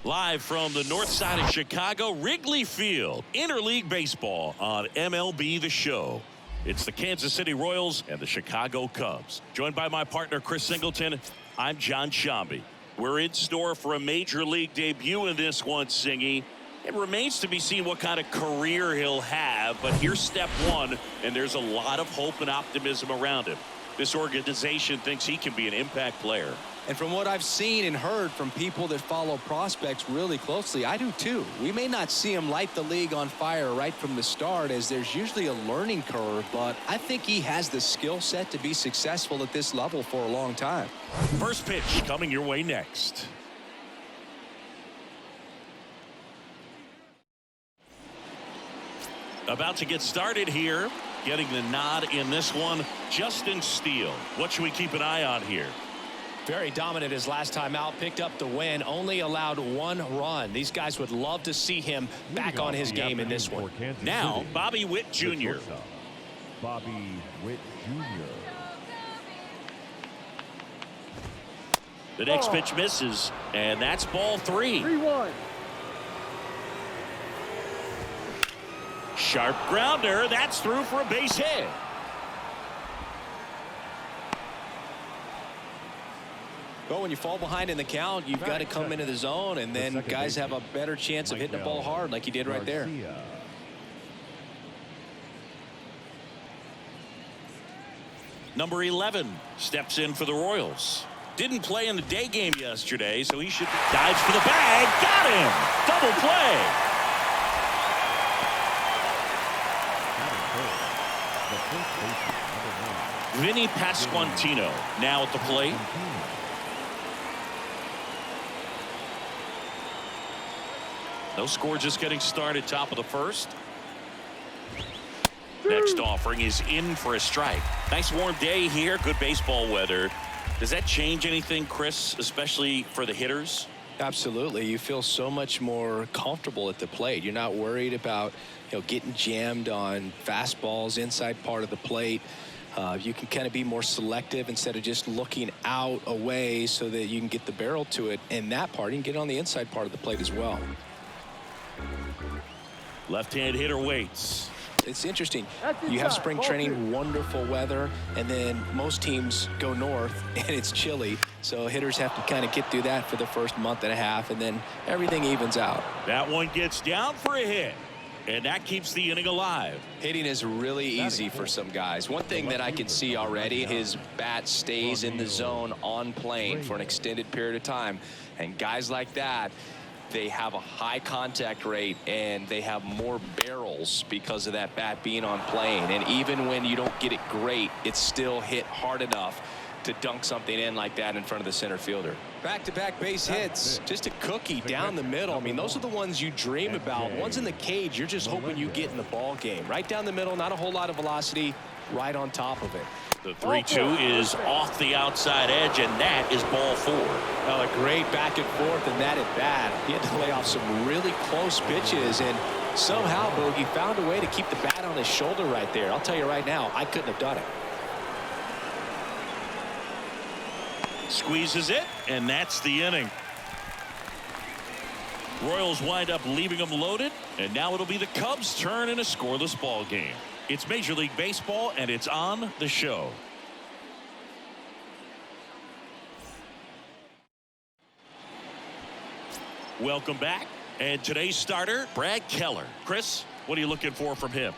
Live from the north side of Chicago, Wrigley Field, interleague baseball on MLB The Show. It's the Kansas City Royals and the Chicago Cubs. Joined by my partner, Chris Singleton, I'm John Shambi. We're in store for a major league debut in this one, Singy. It remains to be seen what kind of career he'll have, but here's step one, and there's a lot of hope and optimism around him. This organization thinks he can be an impact player. And from what I've seen and heard from people that follow prospects really closely, I do too. We may not see him light the league on fire right from the start, as there's usually a learning curve, but I think he has the skill set to be successful at this level for a long time. First pitch coming your way next. About to get started here. Getting the nod in this one, Justin Steele. What should we keep an eye on here? Very dominant his last time out, picked up the win, only allowed 1 run. These guys would love to see him back on his game in this one. Now, Bobby Witt Jr. Bobby Witt Jr. The next pitch misses, and that's ball 3. 3-1. Sharp grounder, that's through for a base hit. Well, when you fall behind in the count, you've got to come into the zone, and then guys have a better chance of hitting the ball hard like he did right there. Number 11 steps in for the Royals. Didn't play in the day game yesterday, so he should dives for the bag. Got him! Double play. Vinny Pasquantino now at the plate. No score, just getting started, top of the first. Next offering is in for a strike. Nice warm day here, good baseball weather. Does that change anything, Chris, especially for the hitters? Absolutely. You feel so much more comfortable at the plate. You're not worried about, getting jammed on fastballs inside part of the plate. You can kind of be more selective instead of just looking out away so that you can get the barrel to it. And that part, you can get on the inside part of the plate as well. Left-hand hitter waits. It's interesting. You have spring training, wonderful weather, and then most teams go north and it's chilly. So hitters have to kind of get through that for the first month and a half, and then everything evens out. That one gets down for a hit, and that keeps the inning alive. Hitting is really easy for some guys. One thing that I can see already, his bat stays in the zone on plane for an extended period of time. And guys like that, they have a high contact rate and they have more barrels because of that bat being on plane. And even when you don't get it great, it's still hit hard enough to dunk something in like that in front of the center fielder. Back-to-back base hits, just a cookie down the middle. I mean, those are the ones you dream about. Ones in the cage, you're just hoping you get in the ball game. Right down the middle, not a whole lot of velocity, right on top of it. The 3-2 is off the outside edge, and that is ball 4. Well, a great back and forth, and that at bat. He had to lay off some really close pitches, and somehow Bogey found a way to keep the bat on his shoulder right there. I'll tell you right now, I couldn't have done it. Squeezes it, and that's the inning. Royals wind up leaving them loaded, and now it'll be the Cubs' turn in a scoreless ball game. It's Major League Baseball, and it's on the show. Welcome back. And today's starter, Brad Keller. Chris, what are you looking for from him?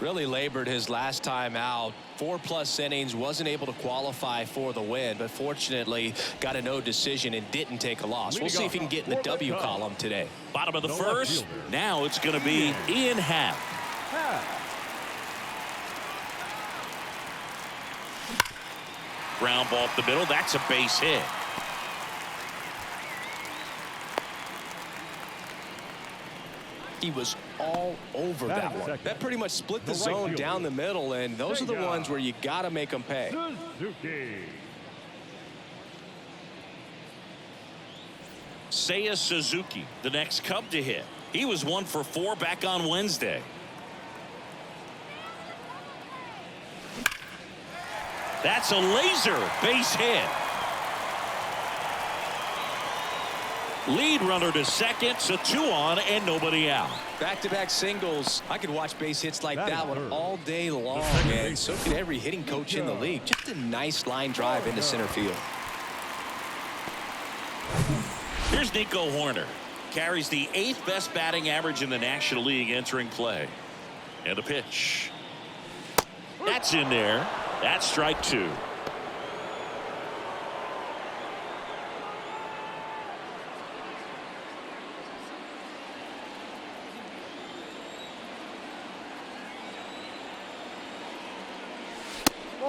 Really labored his last time out. 4+ innings, wasn't able to qualify for the win, but fortunately got a no decision and didn't take a loss. We'll see if he can get in the W column today. Bottom of the first. Now it's going to be Ian Happ. Ground ball up the middle. That's a base hit. He was all over that one. That pretty much split the zone down the middle, and those are the ones where you got to make them pay. Seiya Suzuki, the next Cub to hit. He was 1 for 4 back on Wednesday. That's a laser base hit. Lead runner to second, so 2 on and nobody out. Back-to-back singles. I could watch base hits like that one all day long, and so could every hitting coach in the league. Just a nice line drive into center field. Here's Nico Horner. Carries the 8th best batting average in the National League entering play. And the pitch. That's in there. That's strike 2.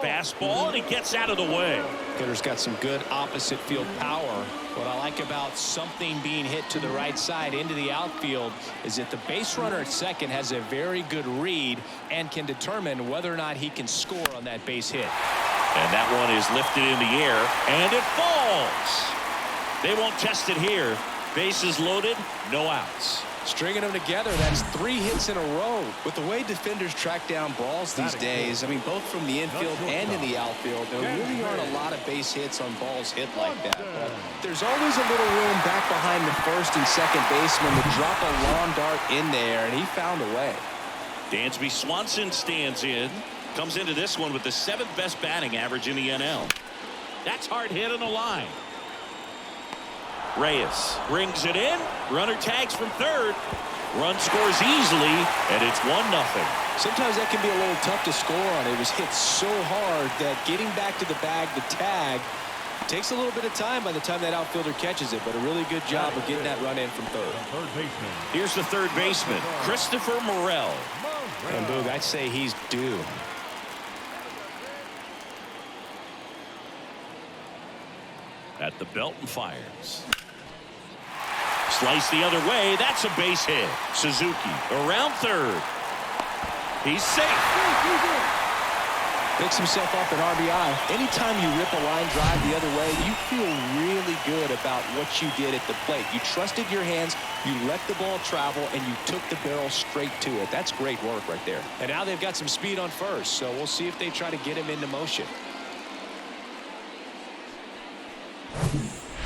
Fastball, and he gets out of the way. Hitter's got some good opposite field power. What I like about something being hit to the right side into the outfield is that the base runner at second has a very good read and can determine whether or not he can score on that base hit. And that one is lifted in the air, and it falls. They won't test it here. Bases loaded, no outs. Stringing them together, that's 3 hits in a row. With the way defenders track down balls these days, I mean, both from the infield and in the outfield, there really aren't a lot of base hits on balls hit like that. But there's always a little room back behind the first and second baseman to drop a lawn dart in there, and he found a way. Dansby Swanson stands in. Comes into this one with the 7th best batting average in the NL. That's hard hit on the line. Reyes brings it in. Runner tags from third. Run scores easily, and it's 1-0. Sometimes that can be a little tough to score on. It was hit so hard that getting back to the bag, the tag, takes a little bit of time by the time that outfielder catches it, but a really good job of getting that run in from third. Here's the third baseman, Christopher Morel. And Boog, I'd say he's due. At the belt and fires. Slice the other way. That's a base hit. Suzuki around third. He's safe. Picks himself up an RBI. Anytime you rip a line drive the other way, you feel really good about what you did at the plate. You trusted your hands, you let the ball travel, and you took the barrel straight to it. That's great work right there. And now they've got some speed on first, so we'll see if they try to get him into motion.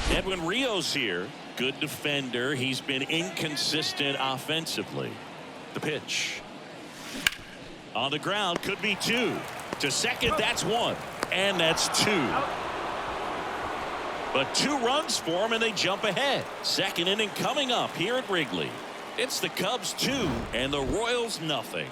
Edwin Rios here. Good defender. He's been inconsistent offensively. The pitch. On the ground, could be 2. To second, that's 1. And that's 2. But 2 runs for him, and they jump ahead. Second inning coming up here at Wrigley. It's the Cubs 2 and the Royals nothing.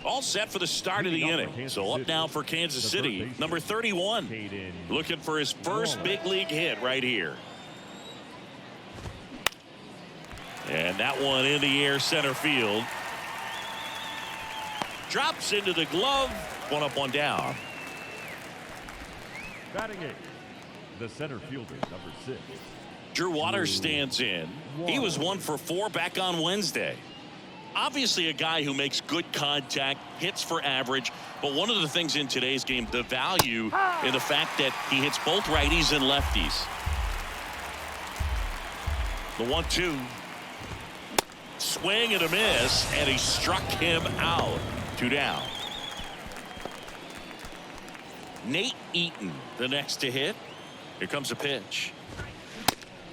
All set for the start of the inning. So up now for Kansas City, number 31. Looking for his first big league hit right here. And that one in the air center field. Drops into the glove. 1 up, 1 down. Batting 8, the center fielder, number 6. Drew Waters stands in. He was 1 for 4 back on Wednesday. Obviously a guy who makes good contact, hits for average, but one of the things in today's game, the value in the fact that he hits both righties and lefties. The 1-2. Swing and a miss, and he struck him out. 2 down. Nate Eaton, the next to hit. Here comes a pitch.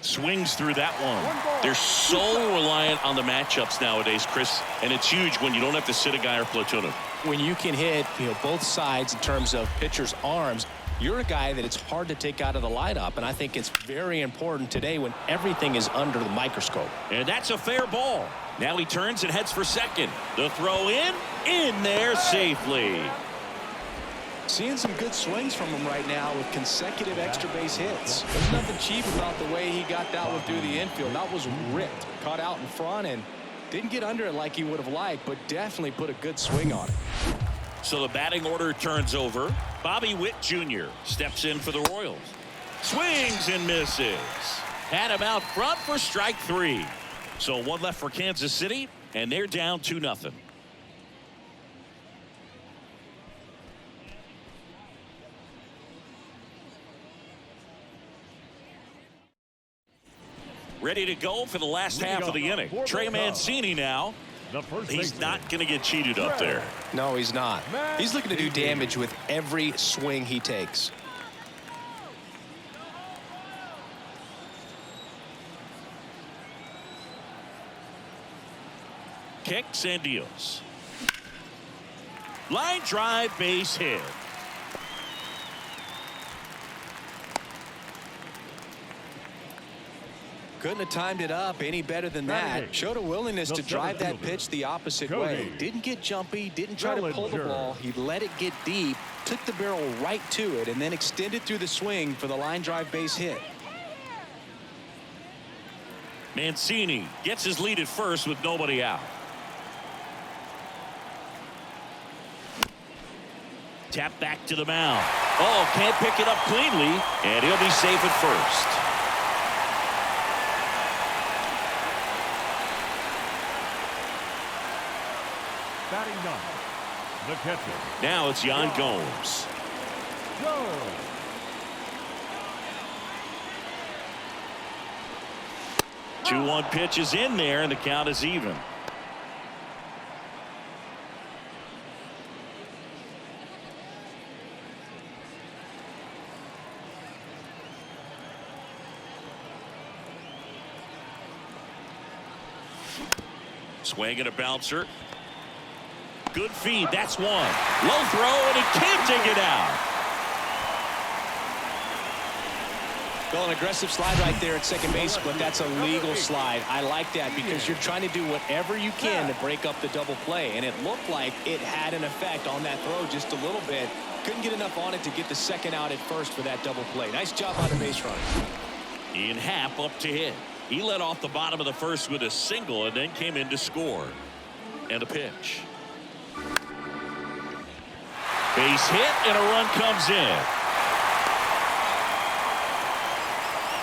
Swings through that one. They're so reliant on the matchups nowadays, Chris, and it's huge when you don't have to sit a guy or platoon him. When you can hit, both sides in terms of pitchers' arms, you're a guy that it's hard to take out of the lineup, and I think it's very important today when everything is under the microscope. And that's a fair ball. Now he turns and heads for second. The throw in there safely. Seeing some good swings from him right now with consecutive extra base hits. There's nothing cheap about the way he got that one through the infield. That was ripped, caught out in front, and didn't get under it like he would have liked, but definitely put a good swing on it. So the batting order turns over. Bobby Witt Jr. steps in for the Royals. Swings and misses. Had him out front for strike 3. So 1 left for Kansas City, and they're down 2-0. ready to go for the last half of the inning. Trey Mancini now. He's not going to get cheated up there. No, he's not. He's looking to do damage with every swing he takes. Kicks and deals. Line drive, base hit. Couldn't have timed it up any better than that. Showed a willingness to drive that pitch the opposite way. Didn't get jumpy, didn't try to pull the ball. He let it get deep, took the barrel right to it, and then extended through the swing for the line drive base hit. Mancini gets his lead at first with nobody out. Tap back to the mound. Oh, can't pick it up cleanly, and he'll be safe at first. Batting ninth, the catcher. Now it's Yan Gomes. 2-1 pitch is in there, and the count is even. Swing and a bouncer. Good feed. That's one. Low throw, and he can't dig it out. Well, an aggressive slide right there at second base, but that's a legal slide. I like that because you're trying to do whatever you can to break up the double play, and it looked like it had an effect on that throw just a little bit. Couldn't get enough on it to get the second out at first for that double play. Nice job on the base run. Ian Happ up to hit. He led off the bottom of the first with a single and then came in to score. And a pitch. Base hit, and a run comes in.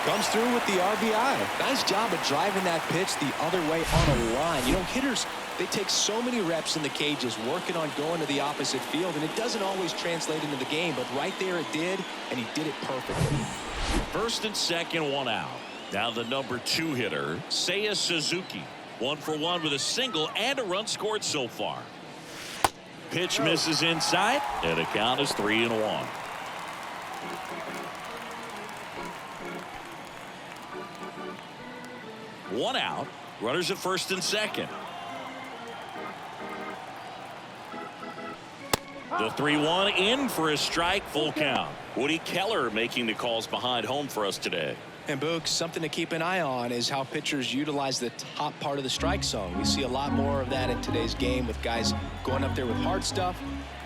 Comes through with the RBI. Nice job of driving that pitch the other way on a line. You know, hitters, they take so many reps in the cages working on going to the opposite field, and it doesn't always translate into the game, but right there it did, and he did it perfectly. First and second, one out. Now the number 2 hitter, Seiya Suzuki. 1 for 1 with a single and a run scored so far. Pitch misses inside, and the count is 3-1. One out. Runners at first and second. The 3-1 in for a strike, full count. Woody Keller making the calls behind home for us today. And Boog, something to keep an eye on is how pitchers utilize the top part of the strike zone. We see a lot more of that in today's game with guys going up there with hard stuff.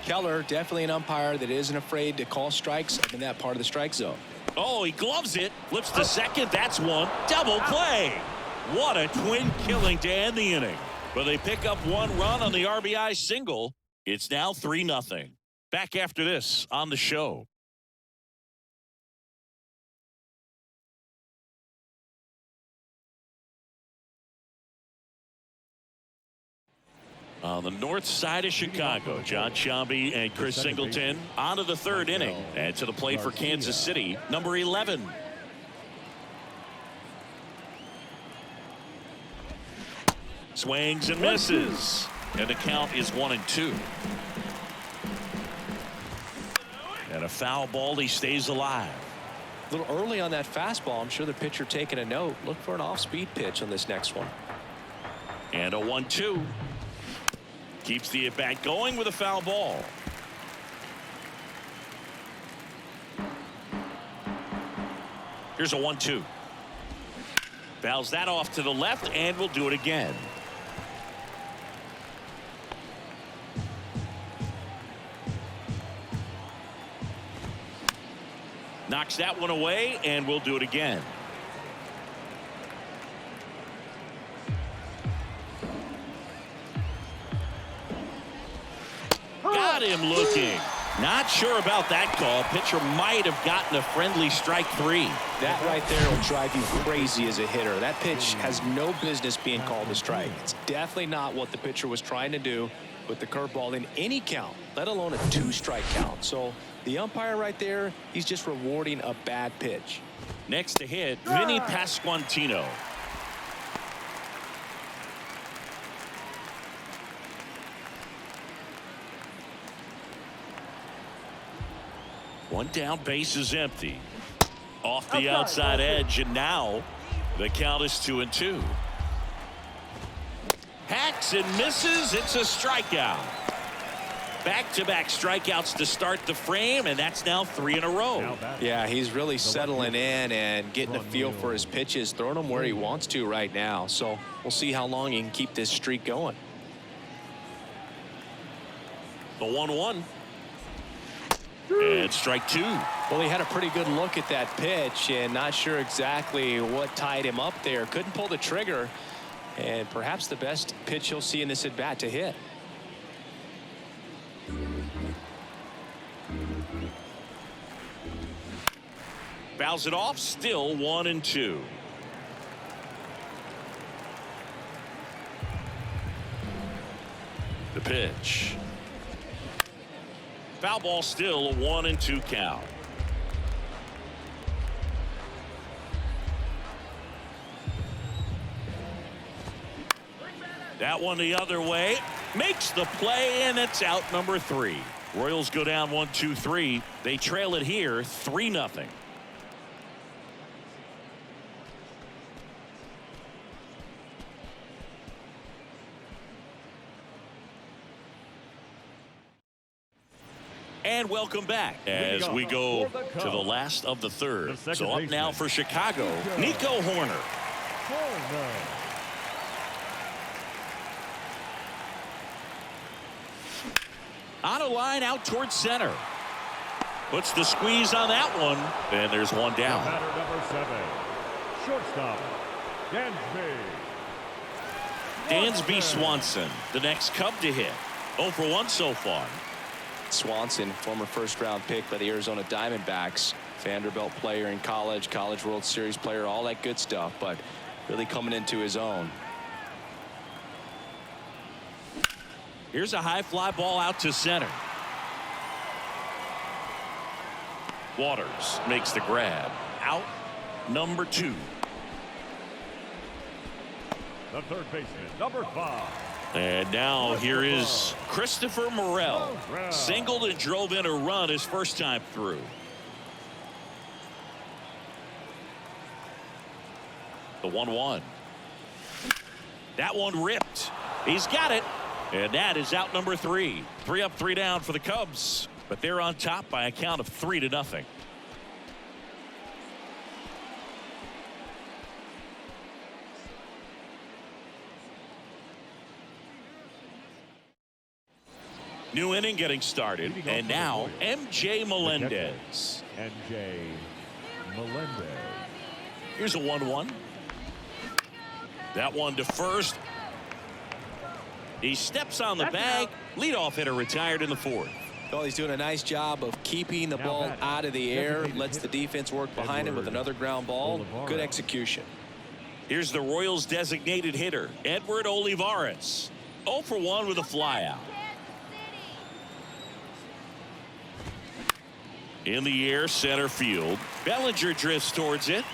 Keller, definitely an umpire that isn't afraid to call strikes up in that part of the strike zone. Oh, he gloves it. Flips to second. That's one. Double play. What a twin killing to end the inning. But they pick up 1 run on the RBI single. It's now 3-0. Back after this on the show. On the north side of Chicago, John Sciambi and Chris Singleton on to the 3rd inning. And to the plate for Kansas City, number 11. Swings and misses. And the count is 1-2. And a foul ball. He stays alive. A little early on that fastball. I'm sure the pitcher taking a note. Look for an off-speed pitch on this next one. And a 1-2. Keeps the at-bat going with a foul ball. Here's a 1-2. Fouls that off to the left, and we'll do it again. Knocks that one away, and we'll do it again. Got him looking. Not sure about that call. Pitcher might have gotten a friendly strike 3. That right there will drive you crazy as a hitter. That pitch has no business being called a strike. It's definitely not what the pitcher was trying to do with the curveball in any count, let alone a 2-strike count. So the umpire right there, he's just rewarding a bad pitch. Next to hit, Vinny Pasquantino. One down, base is empty. Off the outside edge, and now the count is 2-2. Hacks and misses. It's a strikeout. Back-to-back strikeouts to start the frame, and that's now 3 in a row. Yeah, he's really settling in and getting a feel for his pitches, throwing them where he wants to right now. So we'll see how long he can keep this streak going. The 1-1. And strike 2. Well, he had a pretty good look at that pitch and not sure exactly what tied him up there. Couldn't pull the trigger, and perhaps the best pitch he'll see in this at bat to hit. Fouls it off, still 1-2. The pitch. Foul ball, still a 1-2 count. That one the other way, makes the play, and it's out number 3. Royals go down 1-2-3. They trail it here 3-0. And welcome back as we go to the last of the third. So up now for Chicago, Nico Horner. On a line out towards center. Puts the squeeze on that one, and there's one down. Batter number 7, shortstop, Dansby Swanson, the next Cub to hit. 0 for 1 so far. Swanson, former first-round pick by the Arizona Diamondbacks, Vanderbilt player in college, College World Series player, all that good stuff, but really coming into his own. Here's a high fly ball out to center. Waters makes the grab. Out number 2. the third baseman, number 5. And now here is Christopher Morel. Singled and drove in a run his first time through. The 1-1. That one ripped. He's got it. And that is out number 3. 3 up, 3 down for the Cubs. But they're on top by a count of 3-0. New inning getting started, and now MJ Melendez. MJ Melendez. Here's a 1-1. That one to first. He steps on the bag. Leadoff hitter retired in the 4th. Well, he's doing a nice job of keeping the ball out of the air. Lets the defense work behind him with another ground ball. Good execution. Here's the Royals designated hitter, Edward Olivares. 0 for 1 with a flyout. In the air, center field. Bellinger drifts towards it.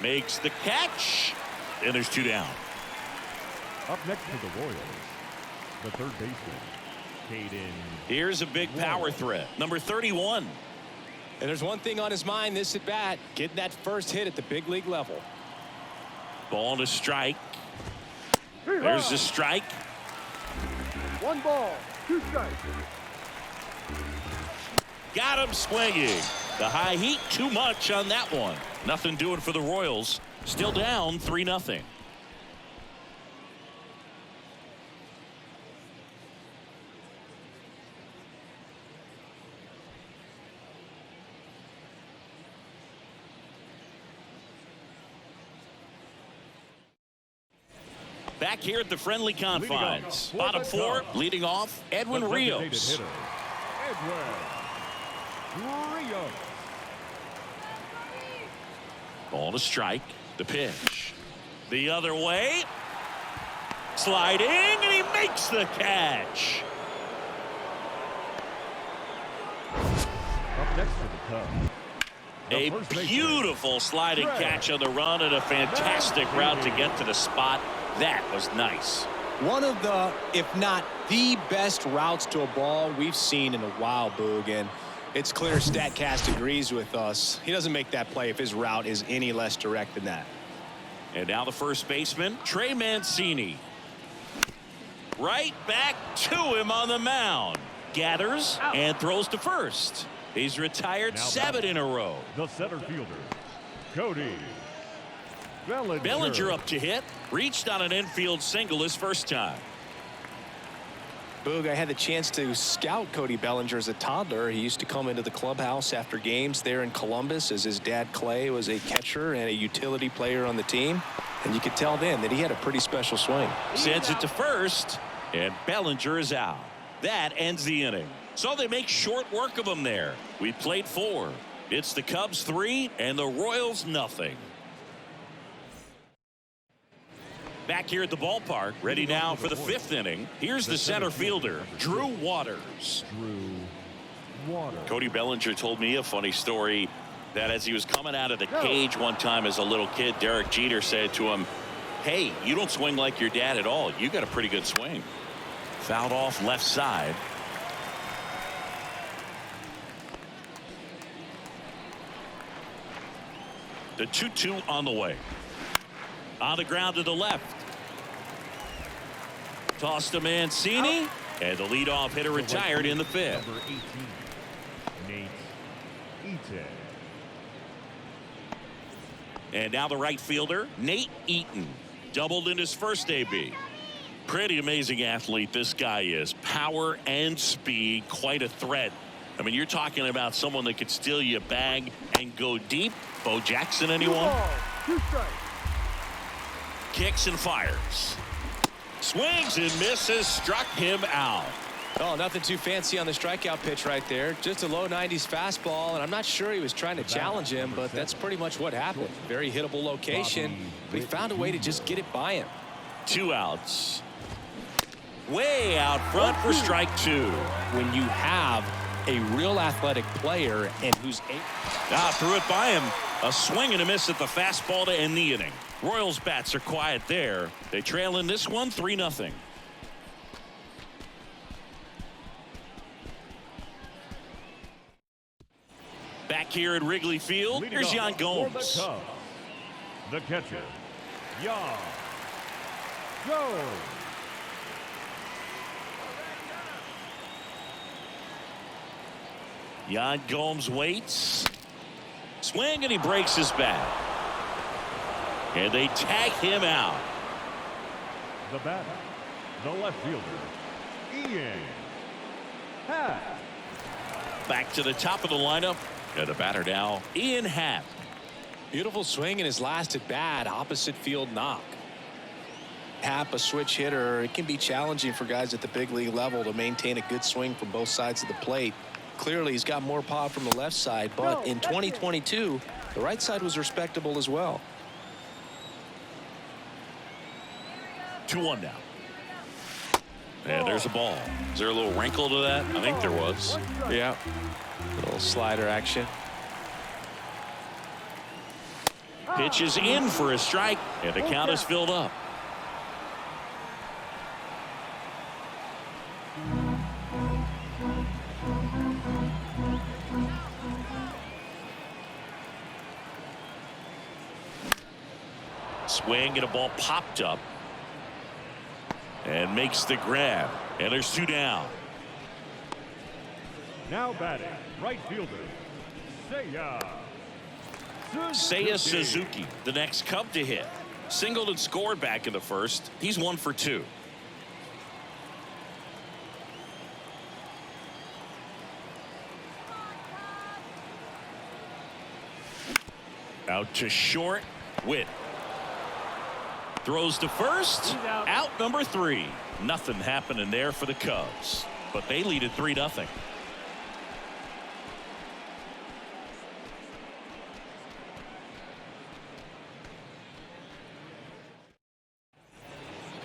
Makes the catch. And there's 2 down. Up next for the Royals, the third baseman, Caden. Here's a big power threat, number 31. And there's one thing on his mind this at bat, getting that first hit at the big league level. Ball to strike. There's the strike. 1 ball, 2 strikes. Got him swinging. The high heat, too much on that one. Nothing doing for the Royals. Still down 3-0. Back here at the friendly confines. Bottom 4, leading off, Edwin Rios. Rios. Ball to strike. The pitch. The other way. Sliding, and he makes the catch. Up next for the Cubs. A beautiful sliding catch on the run and a fantastic route to get to the spot. That was nice. One of the, if not the best routes to a ball we've seen in a while, Boog. And It's clear StatCast agrees with us. He doesn't make that play if his route is any less direct than that. And now the first baseman, Trey Mancini. Right back to him on the mound. Gathers and throws to first. He's retired Now 7 in a row. The center fielder, Cody Bellinger. Bellinger up to hit. Reached on an infield single his first time. Boog, I had the chance to scout Cody Bellinger as a toddler. He used to come into the clubhouse after games there in Columbus, as his dad Clay was a catcher and a utility player on the team. And you could tell then that he had a pretty special swing. Sends it to first, and Bellinger is out. That ends the inning. So they make short work of him there. We played 4. It's the Cubs 3 and the Royals nothing. Back here at the ballpark, ready now for the 5th inning. Here's the center fielder, Drew Waters. Cody Bellinger told me a funny story that as he was coming out of the cage one time as a little kid, Derek Jeter said to him, "Hey, you don't swing like your dad at all. You got a pretty good swing." Fouled off left side. The 2-2 on the way. On the ground to the left. Tossed to Mancini. And the leadoff hitter retired in the 5th. Number 18, Nate Eaton. And now the right fielder, Nate Eaton. Doubled in his first AB. Pretty amazing athlete this guy is. Power and speed, quite a threat. I mean, you're talking about someone that could steal you a bag and go deep. Bo Jackson, anyone? Kicks and fires. Swings and misses, struck him out. Oh, nothing too fancy on the strikeout pitch right there. Just a low 90s fastball, and I'm not sure he was trying to challenge him, but that's pretty much what happened. Very hittable location, but he found a way to just get it by him. 2 outs. Way out front for strike 2. When you have a real athletic player and who's threw it by him. A swing and a miss at the fastball to end the inning. Royals bats are quiet there. They trail in this one 3-0. Back here at Wrigley Field, here's Yan Gomes. The catcher, Yan Gomes. Yan Gomes waits. Swing, and he breaks his bat. And they tag him out. The batter, the left fielder, Ian Happ. Back to the top of the lineup. And the batter now, Ian Happ. Beautiful swing in his last at bat, opposite field knock. Happ, a switch hitter. It can be challenging for guys at the big league level to maintain a good swing from both sides of the plate. Clearly, he's got more power from the left side, but in 2022, the right side was respectable as well. 2-1 now. And there's a ball. Is there a little wrinkle to that? I think there was. Yeah. Little slider action. Pitch is in for a strike, and the count is filled up. Swing, and a ball popped up. And makes the grab. And there's 2 down. Now batting, right fielder, Seiya Suzuki, the next Cub to hit. Singled and scored back in the first. He's 1 for 2. Out to short. Witt. Throws to first. Out number 3. Nothing happening there for the Cubs. But they lead at 3-0.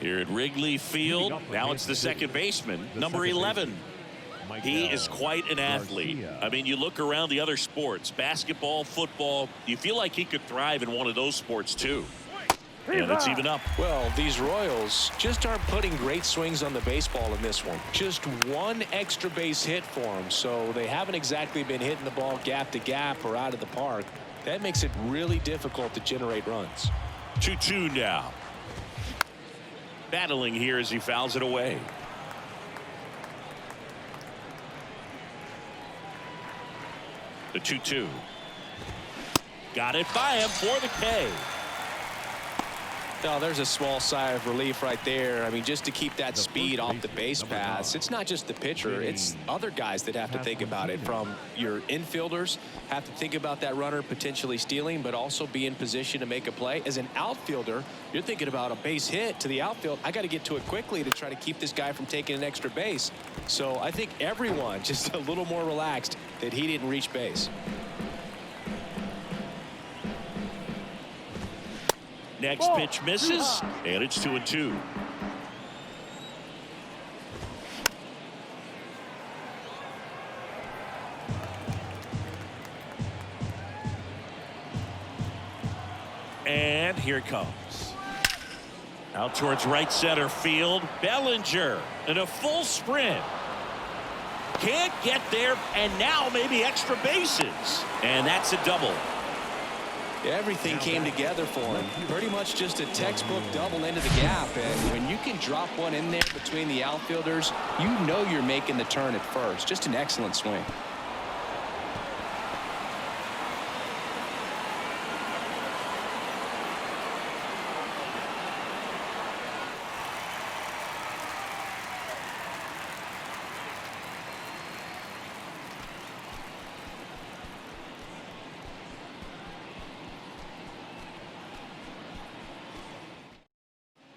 Here at Wrigley Field, now it's the second baseman, number 11. He is quite an athlete. I mean, you look around the other sports, basketball, football, you feel like he could thrive in one of those sports too. And it's even up. Well, these Royals just aren't putting great swings on the baseball in this one. Just one extra base hit for them, so they haven't exactly been hitting the ball gap to gap or out of the park. That makes it really difficult to generate runs. 2-2 now. Battling here as he fouls it away. The 2-2. Got it by him for the K. Now, there's a small sigh of relief right there. I mean, just to keep that speed off the base paths. It's not just the pitcher. It's other guys that have to think about it. From your infielders have to think about that runner potentially stealing, but also be in position to make a play. As an outfielder, you're thinking about a base hit to the outfield. I got to get to it quickly to try to keep this guy from taking an extra base. So I think everyone just a little more relaxed that he didn't reach base. Next pitch misses, and it's 2-2. And here it comes. Out towards right center field. Bellinger in a full sprint. Can't get there, and now maybe extra bases. And that's a double. Everything came together for him. Pretty much just a textbook double into the gap. And when you can drop one in there between the outfielders, you know you're making the turn at first. Just an excellent swing.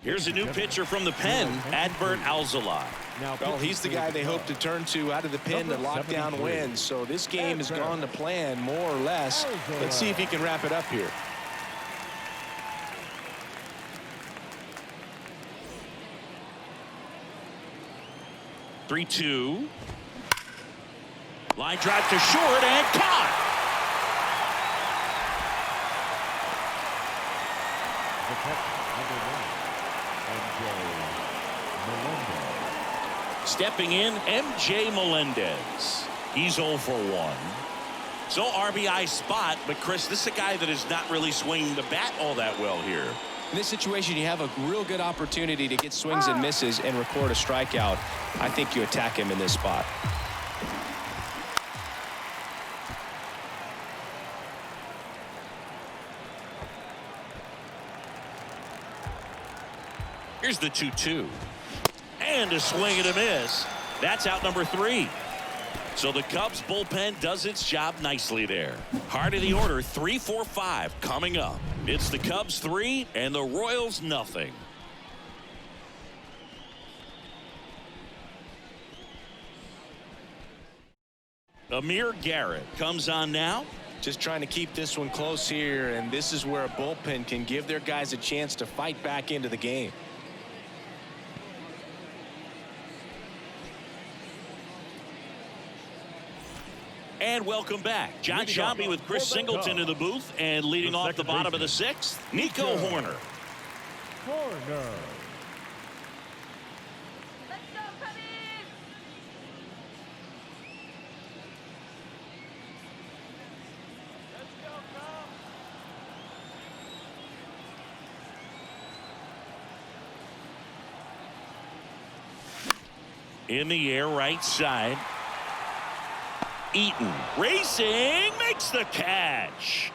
Here's a new pitcher from the pen, Adbert Alzolay. Well, he's the guy they hope to turn to out of the pen to lock down wins. So this game has gone to plan more or less. Let's see if he can wrap it up here. Three-two. Line drive to short and caught. Stepping in, MJ Melendez. He's 0 for 1. So RBI spot, but Chris, this is a guy that is not really swinging the bat all that well here. In this situation, you have a real good opportunity to get swings and misses and record a strikeout. I think you attack him in this spot. Here's the 2-2. And a swing and a miss. That's out number 3. So the Cubs bullpen does its job nicely there. Heart of the order, 3, 4, 5 coming up. It's the Cubs 3 and the Royals nothing. Amir Garrett comes on now. Just trying to keep this one close here, and this is where a bullpen can give their guys a chance to fight back into the game. And welcome back. John Shambi with Chris Singleton in the booth, and leading off the bottom of the 6th, Nico Horner. Let's go, Cubbies! Let's go, Cubs! In the air, right side. Eaton racing, makes the catch.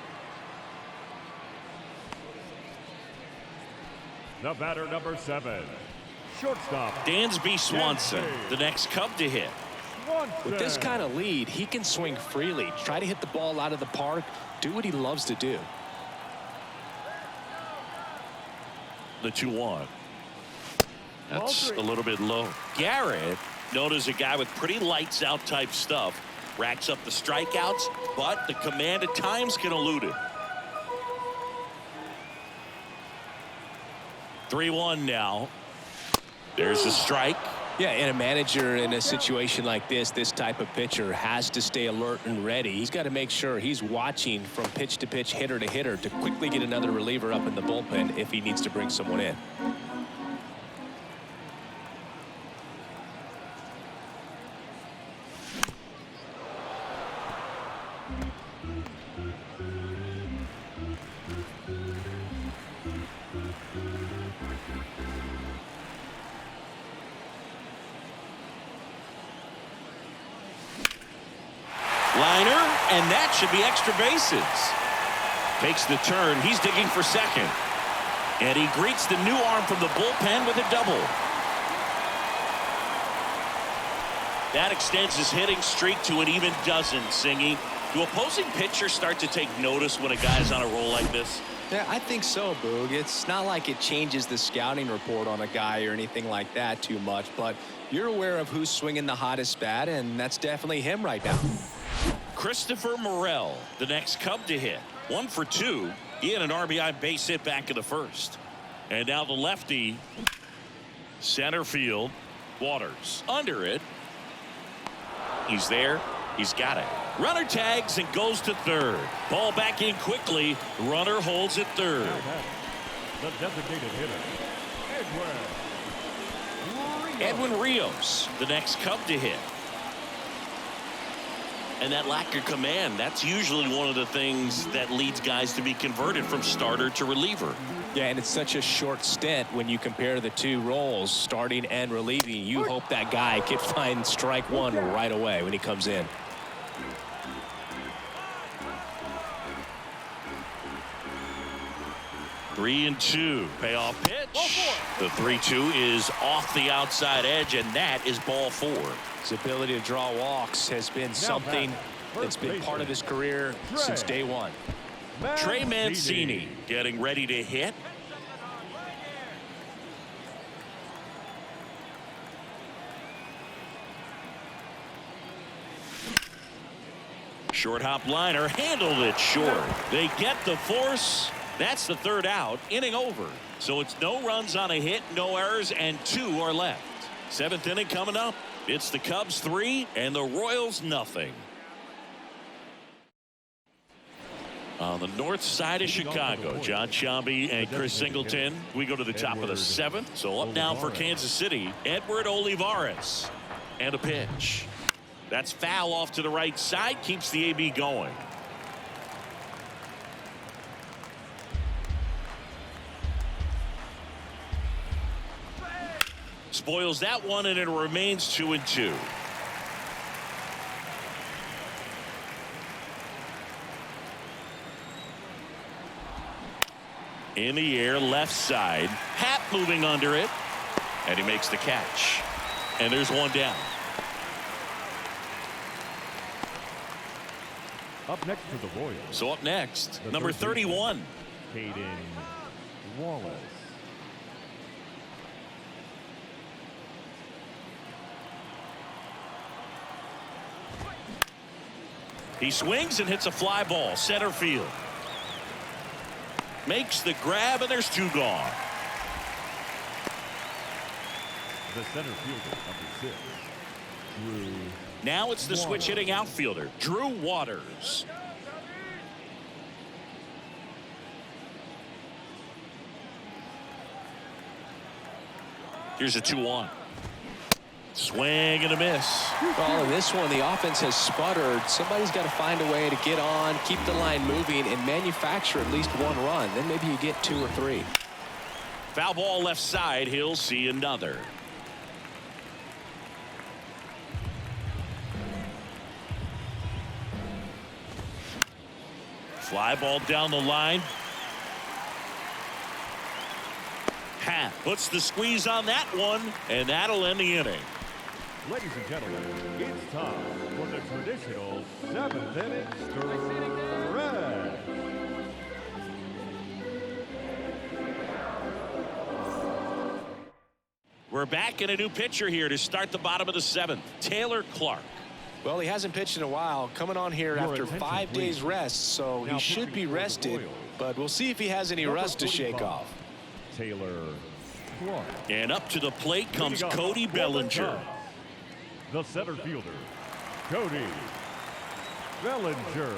The batter, number 7, shortstop Dansby Swanson, the next Cub to hit. With this kind of lead, he can swing freely, try to hit the ball out of the park, do what he loves to do. The 2-1. That's a little bit low. Garrett, known as a guy with pretty lights out type stuff, racks up the strikeouts, but the command at times can elude it. 3-1 now. There's a strike. Yeah, and a manager in a situation like this type of pitcher has to stay alert and ready. He's got to make sure he's watching from pitch to pitch, hitter to hitter, to quickly get another reliever up in the bullpen if he needs to bring someone in. Liner, and that should be extra bases. Takes the turn. He's digging for second. And he greets the new arm from the bullpen with a double. That extends his hitting streak to an even dozen, Singy. Do opposing pitchers start to take notice when a guy's on a roll like this? Yeah, I think so, Boog. It's not like it changes the scouting report on a guy or anything like that too much, but you're aware of who's swinging the hottest bat, and that's definitely him right now. Christopher Morel, the next Cub to hit. 1 for 2. He had an RBI base hit back in the first. And now the lefty, center field, Waters under it. He's there. He's got it. Runner tags and goes to third. Ball back in quickly. Runner holds at third. The designated hitter, Edwin Rios, the next Cub to hit. And that lack of command, that's usually one of the things that leads guys to be converted from starter to reliever. Yeah, and it's such a short stint when you compare the two roles, starting and relieving. You hope that guy can find strike one right away when he comes in. Three and two. Payoff pitch. The 3-2 is off the outside edge, and that is ball 4. His ability to draw walks has been something that's been part of his career since day one. Trey Mancini getting ready to hit. Short hop liner, handled it short. They get the force. That's the third out. Inning over. So it's no runs on a hit, no errors, and 2 are left. 7th inning coming up. It's the Cubs 3 and the Royals nothing. On the north side of Chicago, John Sciambi and Chris Singleton. We go to the top of the 7th. So up now for Kansas City, Edward Olivares. And a pitch. That's foul off to the right side. Keeps the AB going. Spoils that one, and it remains 2-2. In the air, left side. Happ moving under it. And he makes the catch. And there's one down. Up next for the Royals. So up next, number 31. Caden Wallace. He swings and hits a fly ball, center field. Makes the grab, and there's 2 gone. The center fielder, number 6, Drew. Now it's the switch hitting outfielder, Drew Waters. Here's a 2-1. Swing and a miss. Well, in this one, the offense has sputtered. Somebody's got to find a way to get on, keep the line moving, and manufacture at least 1 run. Then maybe you get 2 or 3. Foul ball left side. He'll see another. Fly ball down the line. Happ puts the squeeze on that one, and that'll end the inning. Ladies and gentlemen, it's time for the traditional 7th inning stretch. We're back in a new pitcher here to start the bottom of the 7th. Taylor Clark. Well, he hasn't pitched in a while, coming on here after 5 days rest, so he should be rested, but we'll see if he has any rust to shake off. Taylor one. And up to the plate comes Leading off Cody for the Bellinger. Cubs, the center fielder, Cody Bellinger.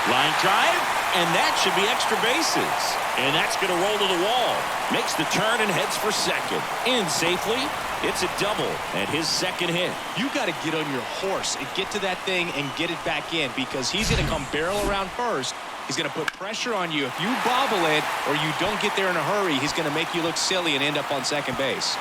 Line drive, and that should be extra bases. And that's going to roll to the wall. Makes the turn and heads for second. In safely. It's a double and his second hit. You got to get on your horse and get to that thing and get it back in, because he's going to come barrel around first. He's going to put pressure on you. If you bobble it or you don't get there in a hurry, he's going to make you look silly and end up on second base.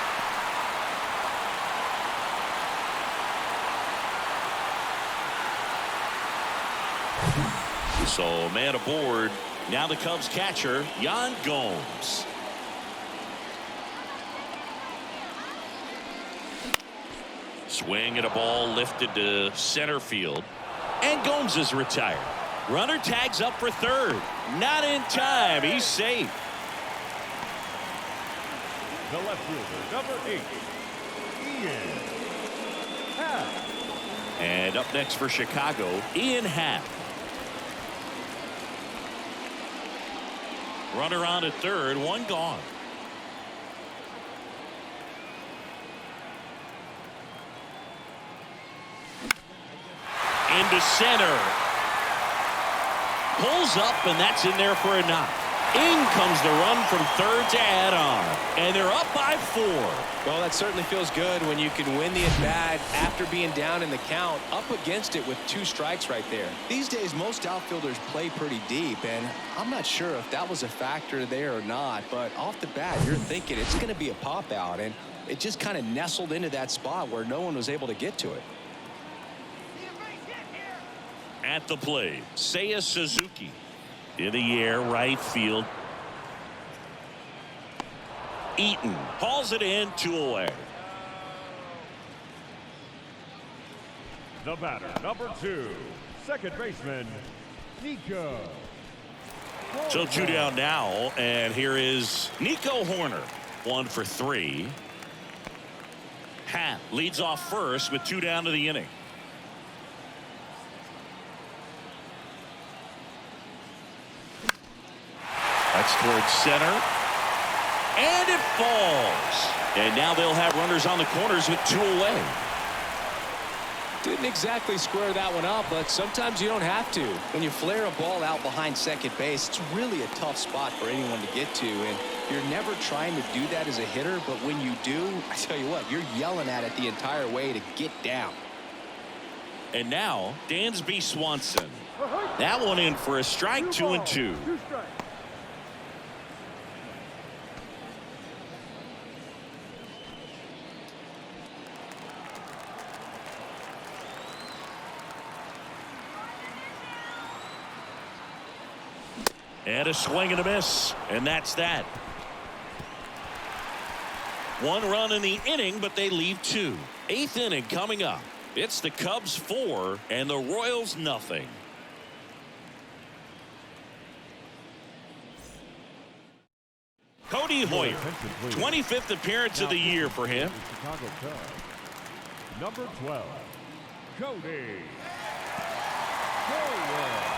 So man aboard. Now the Cubs catcher, Yan Gomes. Swing at a ball lifted to center field. And Gomes is retired. Runner tags up for third. Not in time. He's safe. The left fielder, number 8, Ian Happ. And up next for Chicago, Ian Happ. Runner on at third, one gone. Into center. Pulls up, and that's in there for a knock. In comes the run from third to add on. And they're up by 4. Well, that certainly feels good when you can win the at-bat after being down in the count, up against it with 2 strikes right there. These days, most outfielders play pretty deep, and I'm not sure if that was a factor there or not, but off the bat, you're thinking it's going to be a pop-out, and it just kind of nestled into that spot where no one was able to get to it. At the plate, Seiya Suzuki. In the air, right field. Eaton hauls it in, 2 away. The batter, number 2, second baseman, Nico. So 2 down now, and here is Nico Horner. 1 for 3. Happ leads off first with 2 down to the inning. That's towards center. And it falls. And now they'll have runners on the corners with 2 away. Didn't exactly square that one up, but sometimes you don't have to. When you flare a ball out behind second base, it's really a tough spot for anyone to get to, and you're never trying to do that as a hitter, but when you do, I tell you what, you're yelling at it the entire way to get down. And now Dansby Swanson. That one in for a strike, 2-2. And a swing and a miss, and that's that. 1 run in the inning, but they leave 2. 8th inning coming up. It's the Cubs 4 and the Royals nothing. Cody Hoyer, 25th appearance of the year for him. Chicago Cubs, number 12, Cody Hoyer.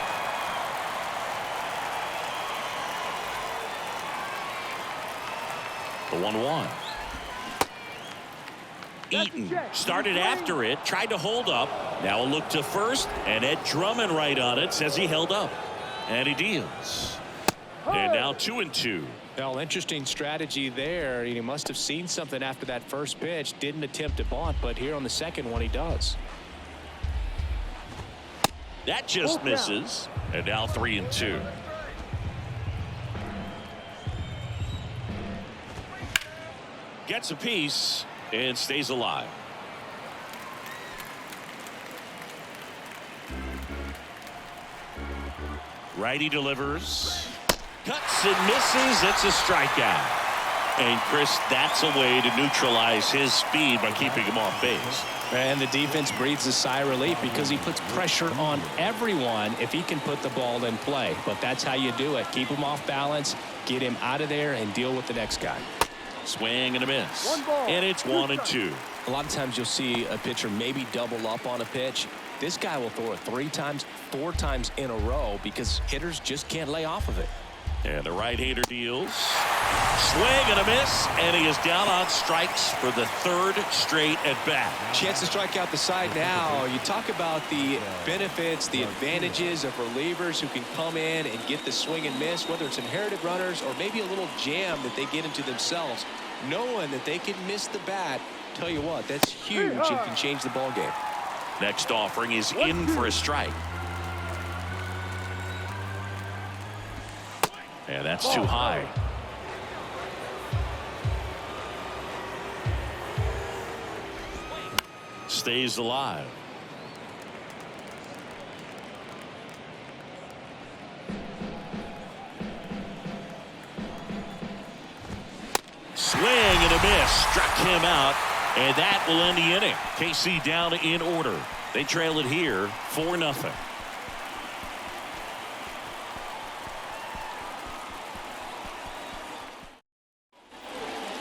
The 1-1. Eaton started after it, tried to hold up. Now a look to first, and Ed Drummond right on it, says he held up. And he deals. And now 2-2. Well, interesting strategy there. He must have seen something after that first pitch. Didn't attempt to bunt, but here on the second one he does. That just misses. And now 3-2. Gets a piece and stays alive. Righty delivers. Cuts and misses. It's a strikeout. And Chris, that's a way to neutralize his speed by keeping him off base. And the defense breathes a sigh of relief because he puts pressure on everyone if he can put the ball in play. But that's how you do it. Keep him off balance, get him out of there, and deal with the next guy. Swing and a miss. And it's 1-2. A lot of times you'll see a pitcher maybe double up on a pitch. This guy will throw it 3 times, 4 times in a row because hitters just can't lay off of it. And the right-hander deals. Swing and a miss, and he is down on strikes for the third straight at bat. Chance to strike out the side now. You talk about the benefits, the advantages of relievers who can come in and get the swing and miss, whether it's inherited runners or maybe a little jam that they get into themselves. Knowing that they can miss the bat, tell you what, that's huge and can change the ball game. Next offering is in for a strike. And that's too high. Stays alive. Swing and a miss. Struck him out. And that will end the inning. KC down in order. They trail it here 4-0.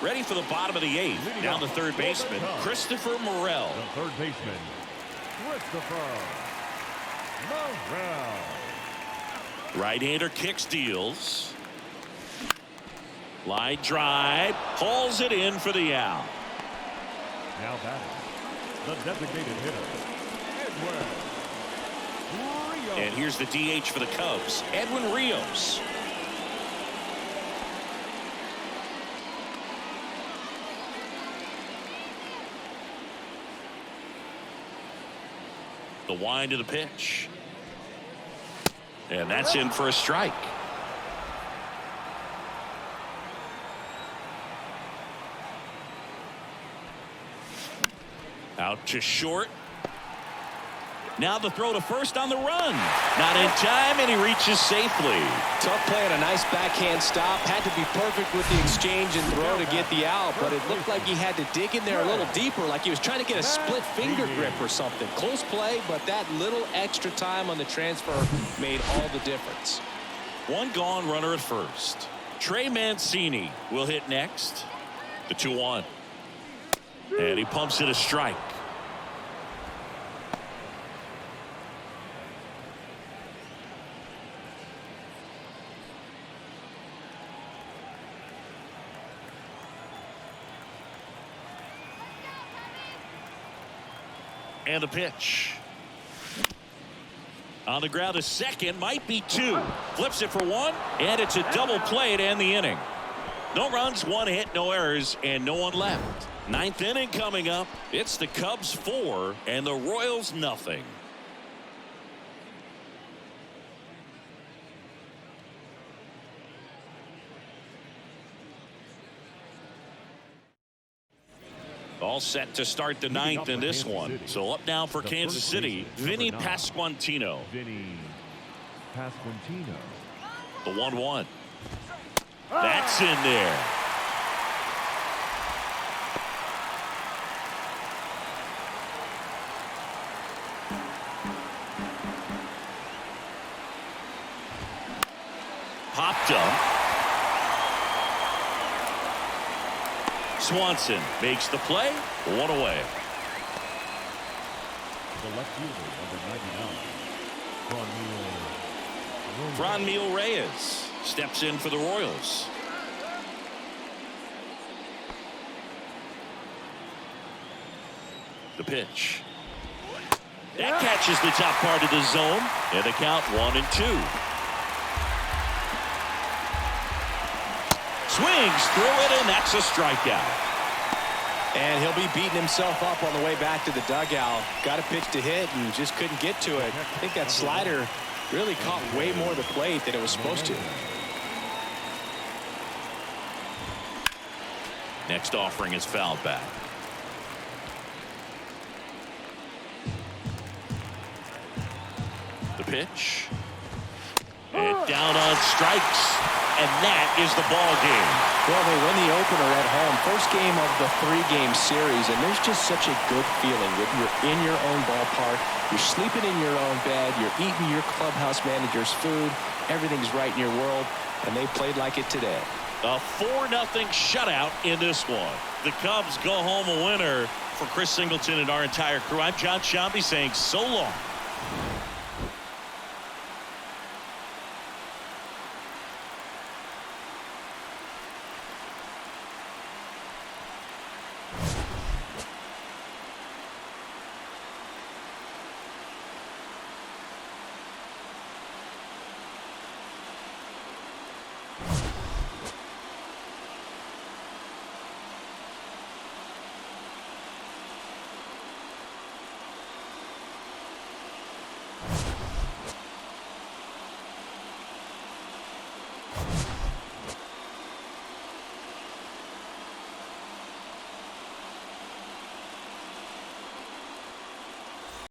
Ready for the bottom of the eighth. Down the third baseman, Christopher Morel. The third baseman, Christopher Morel. Right-hander kicks, deals. Line drive, hauls it in for the out. Now batting, the designated hitter, Edwin Rios. And here's the DH for the Cubs, Edwin Rios. The wind of the pitch. And that's in for a strike. Out to short. Now the throw to first on the run. Not in time, and he reaches safely. Tough play and a nice backhand stop. Had to be perfect with the exchange and throw to get the out, but it looked like he had to dig in there a little deeper, like he was trying to get a split finger grip or something. Close play, but that little extra time on the transfer made all the difference. One gone runner at first. Trey Mancini will hit next. The 2-1. And he pumps it a strike. And the pitch. On the ground, a second, might be two. Flips it for one, and it's a double play to end the inning. No runs, one hit, no errors, and no one left. Ninth inning coming up. It's the Cubs 4 and the Royals nothing. All set to start the ninth in this one. So up now for Kansas City, Vinny Pasquantino. Vinny Pasquantino. The 1-1. That's in there. Popped up. Swanson makes the play. One away. The left fielder, number 99, Franmil Reyes steps in for the Royals. The pitch. That catches the top part of the zone. And the count 1-2. Swings through it, and that's a strikeout. And he'll be beating himself up on the way back to the dugout. Got a pitch to hit and just couldn't get to it. I think that slider really caught way more of the plate than it was supposed to. Next offering is fouled back. The pitch. And down on strikes. And that is the ball game. Well, they win the opener at home. First game of the 3-game series, and there's just such a good feeling when you're in your own ballpark, you're sleeping in your own bed, you're eating your clubhouse manager's food, everything's right in your world, and they played like it today. A 4-0 shutout in this one. The Cubs go home a winner. For Chris Singleton and our entire crew, I'm John Shambi saying so long.